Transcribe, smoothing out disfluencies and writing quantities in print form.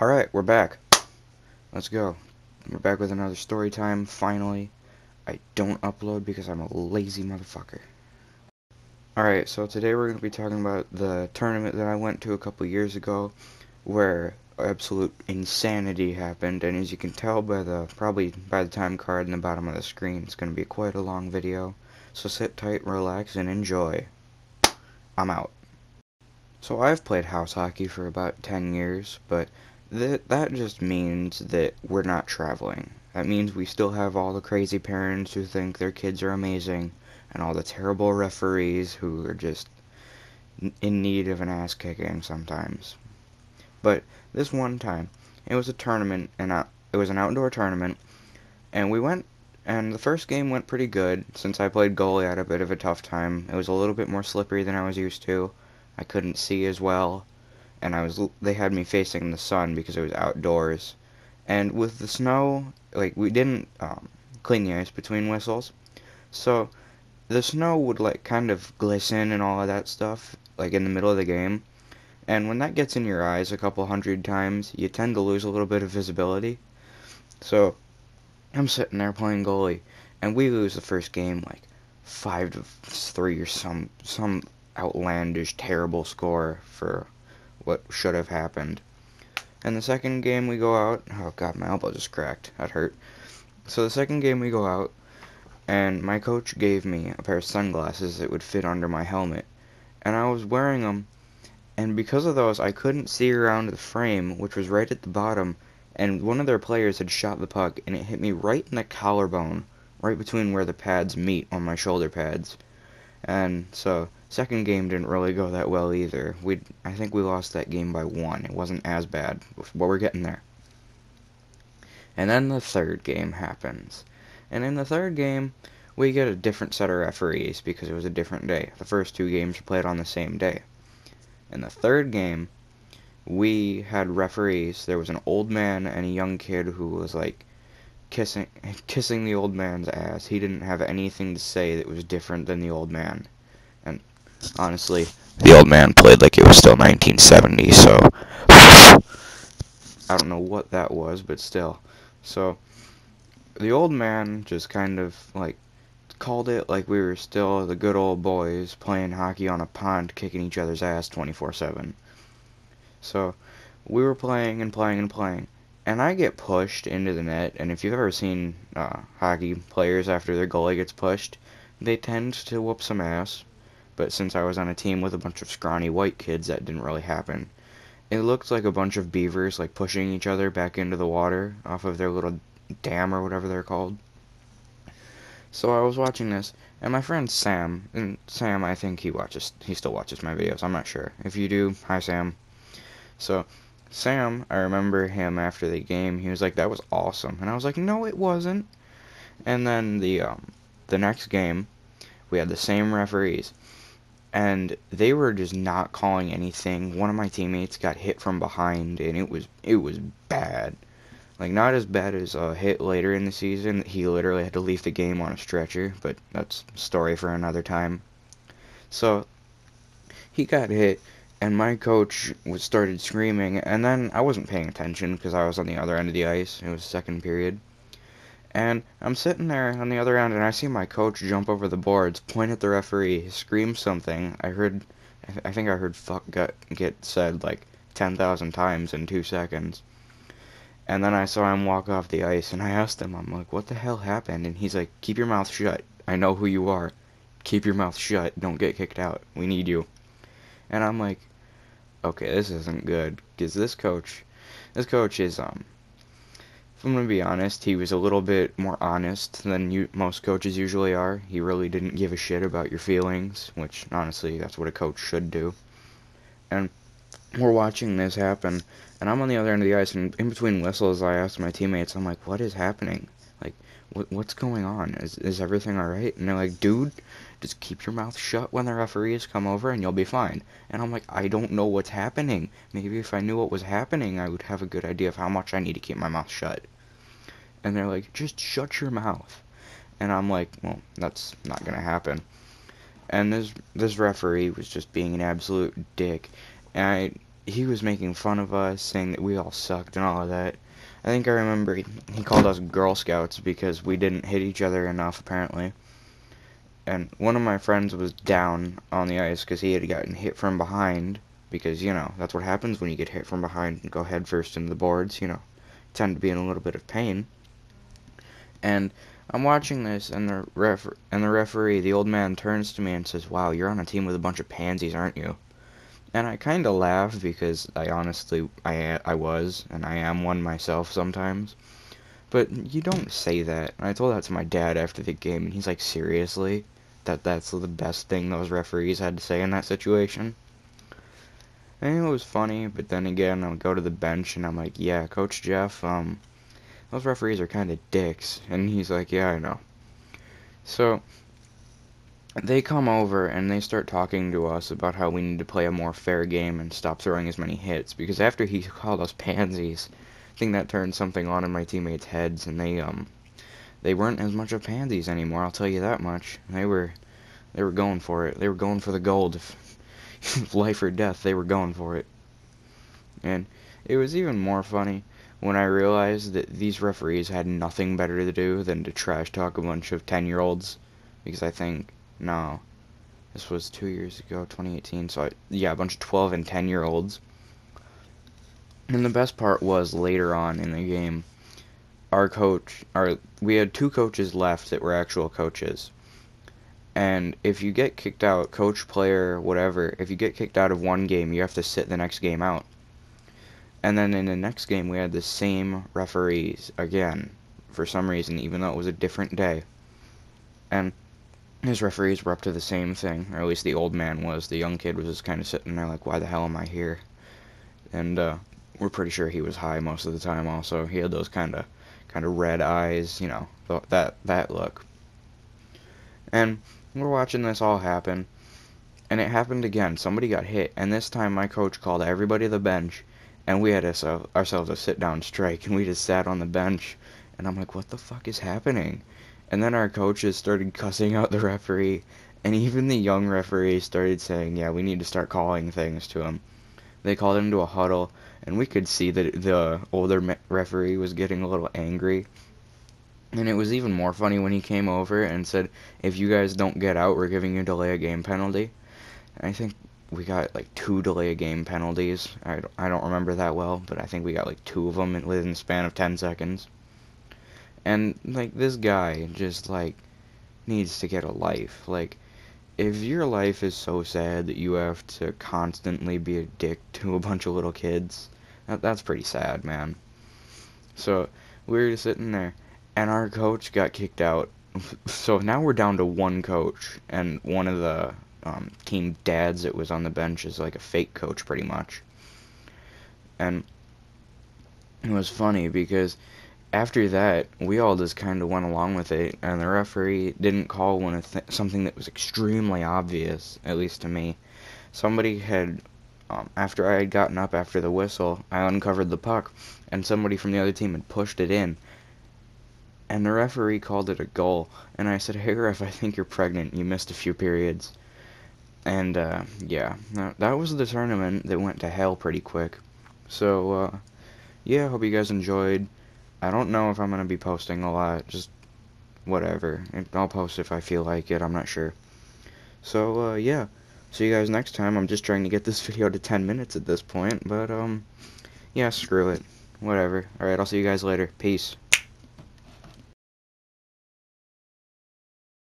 Alright, we're back. Let's go. We're back with another story time, finally. I don't upload because I'm a lazy motherfucker. Alright, so today we're going to be talking about the tournament that I went to a couple years ago, where absolute insanity happened, and as you can tell by the time card in the bottom of the screen, it's going to be quite a long video. So sit tight, relax, and enjoy. I'm out. So I've played house hockey for about 10 years, but that just means that we're not traveling. That means we still have all the crazy parents who think their kids are amazing, and all the terrible referees who are just in need of an ass kicking sometimes. But this one time, it was a tournament, and it was an outdoor tournament, and we went, and the first game went pretty good. Since I played goalie, I had a bit of a tough time. It was a little bit more slippery than I was used to. I couldn't see as well, and they had me facing the sun because it was outdoors. And with the snow, like, we didn't clean the ice between whistles, so the snow would like kind of glisten and all of that stuff like in the middle of the game. And when that gets in your eyes a couple hundred times, you tend to lose a little bit of visibility. So I'm sitting there playing goalie, and we lose the first game like 5-3 or some outlandish terrible score for what should have happened. And the second game we go out, oh god, my elbow just cracked, that hurt. So the second game we go out, and my coach gave me a pair of sunglasses that would fit under my helmet, and I was wearing them, and because of those I couldn't see around the frame, which was right at the bottom, and one of their players had shot the puck, and it hit me right in the collarbone, right between where the pads meet on my shoulder pads. And so, second game didn't really go that well either. I think we lost that game by 1. It wasn't as bad, but we're getting there. And then the third game happens. And in the third game, we get a different set of referees because it was a different day. The first 2 games were played on the same day. In the third game, we had referees. There was an old man and a young kid who was like kissing the old man's ass. He didn't have anything to say that was different than the old man. And honestly, the old man played like it was still 1970, so I don't know what that was, but still. So the old man just kind of like called it like we were still the good old boys playing hockey on a pond, kicking each other's ass 24/7. So we were playing and playing and playing, and I get pushed into the net. And if you've ever seen hockey players after their goalie gets pushed, they tend to whoop some ass. But since I was on a team with a bunch of scrawny white kids, that didn't really happen. It looked like a bunch of beavers like pushing each other back into the water off of their little dam or whatever they're called. So I was watching this, and my friend Sam, and Sam, I think he still watches my videos, I'm not sure. If you do, hi Sam. So Sam, I remember him after the game, he was like, that was awesome. And I was like, no it wasn't. And then the next game, we had the same referees, and they were just not calling anything. One of my teammates got hit from behind, and it was bad. Like, not as bad as a hit later in the season. He literally had to leave the game on a stretcher, but that's a story for another time. So he got hit, and my coach started screaming, and then I wasn't paying attention because I was on the other end of the ice. It was second period. And I'm sitting there on the other end, and I see my coach jump over the boards, point at the referee, scream something. I think I heard fuck get said like 10,000 times in 2 seconds. And then I saw him walk off the ice, and I asked him, I'm like, what the hell happened? And he's like, keep your mouth shut. I know who you are. Keep your mouth shut. Don't get kicked out. We need you. And I'm like, okay, this isn't good, because this coach is, if I'm gonna be honest, he was a little bit more honest than most coaches usually are. He really didn't give a shit about your feelings, which, honestly, that's what a coach should do. And we're watching this happen, and I'm on the other end of the ice, and in between whistles, I asked my teammates, I'm like, what is happening? Like, what's going on? Is everything alright? And they're like, dude, just keep your mouth shut when the referees come over, and you'll be fine. And I'm like, I don't know what's happening. Maybe if I knew what was happening, I would have a good idea of how much I need to keep my mouth shut. And they're like, just shut your mouth. And I'm like, well, that's not gonna happen. And this referee was just being an absolute dick. And he was making fun of us, saying that we all sucked and all of that. I think I remember he called us Girl Scouts because we didn't hit each other enough, apparently. And one of my friends was down on the ice because he had gotten hit from behind, because, you know, that's what happens when you get hit from behind and go headfirst into the boards, you know. You tend to be in a little bit of pain. And I'm watching this, and the referee, the old man, turns to me and says, "Wow, you're on a team with a bunch of pansies, aren't you?" And I kind of laughed because I honestly, I was, and I am one myself sometimes. But you don't say that. And I told that to my dad after the game, and he's like, "Seriously? That's the best thing those referees had to say in that situation?" And it was funny, but then again, I would go to the bench, and I'm like, "Yeah, Coach Jeff, those referees are kind of dicks." And he's like, "Yeah, I know." So they come over and they start talking to us about how we need to play a more fair game and stop throwing as many hits, because after he called us pansies, I think that turned something on in my teammates' heads, and they weren't as much of pansies anymore, I'll tell you that much. They were going for it. They were going for the gold. If life or death, they were going for it. And it was even more funny when I realized that these referees had nothing better to do than to trash talk a bunch of 10-year-olds, because I think, no, this was 2 years ago, 2018, so yeah, a bunch of 12 and 10-year-olds. And the best part was later on in the game, we had 2 coaches left that were actual coaches. And if you get kicked out, coach, player, whatever, if you get kicked out of one game, you have to sit the next game out. And then in the next game, we had the same referees again, for some reason, even though it was a different day. And his referees were up to the same thing, or at least the old man was. The young kid was just kind of sitting there like, "Why the hell am I here?" And we're pretty sure he was high most of the time also. He had those kind of red eyes, you know, that look. And we're watching this all happen, and it happened again. Somebody got hit, and this time my coach called everybody to the bench, and we had ourselves a sit-down strike, and we just sat on the bench. And I'm like, what the fuck is happening? And then our coaches started cussing out the referee, and even the young referee started saying, "Yeah, we need to start calling things to him." They called him to a huddle, and we could see that the older referee was getting a little angry. And it was even more funny when he came over and said, "If you guys don't get out, we're giving you a delay of game penalty." And I think we got like 2 delay of game penalties. I don't remember that well, but I think we got like 2 of them within the span of 10 seconds. And like, this guy just like needs to get a life. Like, if your life is so sad that you have to constantly be a dick to a bunch of little kids, that's pretty sad, man. So we were just sitting there, and our coach got kicked out. So now we're down to 1 coach, and one of the team dads that was on the bench is like a fake coach pretty much. And it was funny because after that, we all just kind of went along with it, and the referee didn't call when something that was extremely obvious, at least to me. Somebody had, after I had gotten up after the whistle, I uncovered the puck, and somebody from the other team had pushed it in, and the referee called it a goal, and I said, "Hey ref, I think you're pregnant, you missed a few periods." And, yeah, that was the tournament that went to hell pretty quick. So, yeah, hope you guys enjoyed. I don't know if I'm going to be posting a lot, just whatever. I'll post if I feel like it, I'm not sure. So, yeah, see you guys next time. I'm just trying to get this video to 10 minutes at this point, but, yeah, screw it. Whatever. Alright, I'll see you guys later. Peace.